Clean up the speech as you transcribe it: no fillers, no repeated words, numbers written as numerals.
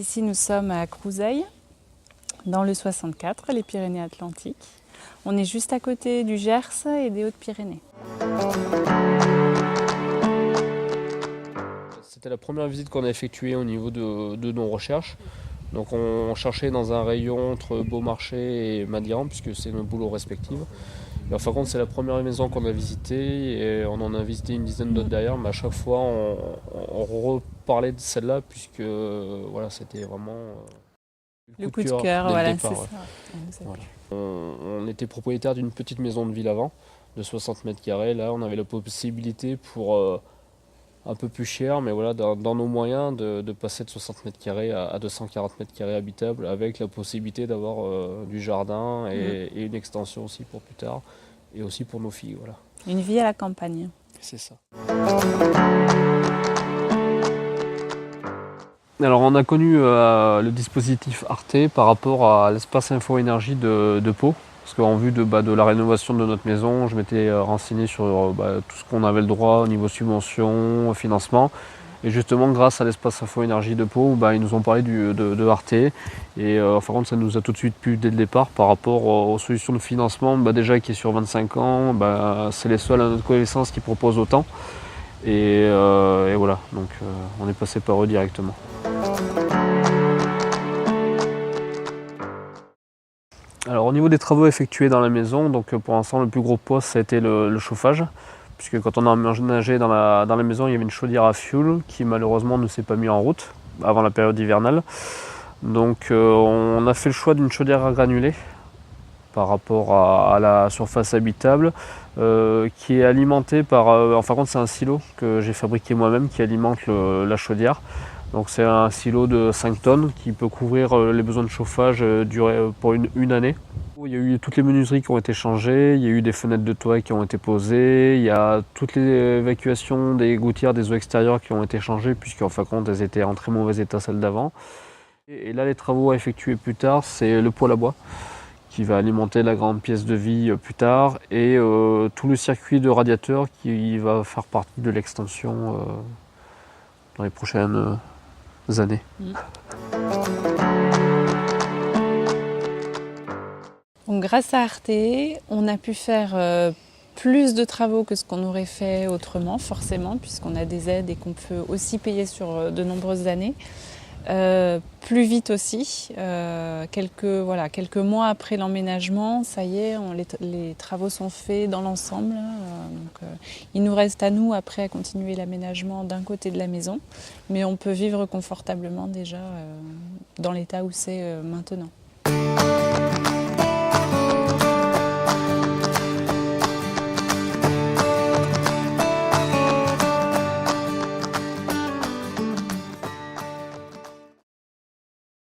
Ici, nous sommes à Crouseilles, dans le 64, les Pyrénées-Atlantiques. On est juste à côté du Gers et des Hautes-Pyrénées. C'était la première visite qu'on a effectuée au niveau de nos recherches. Donc on cherchait dans un rayon entre Beaumarchais et Madiran, puisque c'est nos boulots respectifs. Et en fin de compte, c'est la première maison qu'on a visitée et on en a visité une dizaine d'autres derrière, mais à chaque fois on reparlait de celle-là, puisque voilà, c'était vraiment le coup de cœur, dès voilà, le départ. c'est ça. Voilà. On était propriétaire d'une petite maison de ville avant, de 60 mètres carrés. Là, on avait la possibilité pour un peu plus cher, mais voilà, dans nos moyens, de passer de 60 mètres carrés à 240 mètres carrés habitables, avec la possibilité d'avoir du jardin et une extension aussi pour plus tard, et aussi pour nos filles. Voilà. Une vie à la campagne. C'est ça. Alors on a connu le dispositif Arte par rapport à l'espace Info Énergie de Pau. Parce qu'en vue de la rénovation de notre maison, je m'étais renseigné sur tout ce qu'on avait le droit au niveau subvention, financement. Et justement, grâce à l'espace Info Énergie de Pau, ils nous ont parlé de Arte. Et en fin de compte, ça nous a tout de suite plu dès le départ par rapport aux solutions de financement. Déjà qui est sur 25 ans, c'est les seuls à notre connaissance qui proposent autant. Et voilà, donc on est passé par eux directement. Alors au niveau des travaux effectués dans la maison, donc pour l'instant le plus gros poste ça a été le chauffage, puisque quand on a emménagé dans la maison, il y avait une chaudière à fioul qui malheureusement ne s'est pas mise en route avant la période hivernale. Donc on a fait le choix d'une chaudière à granulés par rapport à la surface habitable, qui est alimentée par, en fin de compte c'est un silo que j'ai fabriqué moi-même qui alimente la chaudière. Donc c'est un silo de 5 tonnes qui peut couvrir les besoins de chauffage pour une année. Il y a eu toutes les menuiseries qui ont été changées, il y a eu des fenêtres de toit qui ont été posées, il y a toutes les évacuations des gouttières des eaux extérieures qui ont été changées, puisqu'en fin de compte elles étaient en très mauvais état celles d'avant. Et là les travaux à effectuer plus tard, c'est le poêle à bois qui va alimenter la grande pièce de vie plus tard, et tout le circuit de radiateur qui va faire partie de l'extension dans les prochaines années. Donc, grâce à Arte, on a pu faire plus de travaux que ce qu'on aurait fait autrement, forcément, puisqu'on a des aides et qu'on peut aussi payer sur de nombreuses années. Plus vite aussi, quelques mois après l'emménagement, ça y est, les travaux sont faits dans l'ensemble. Il nous reste à nous après à continuer l'aménagement d'un côté de la maison, mais on peut vivre confortablement déjà dans l'état où c'est maintenant.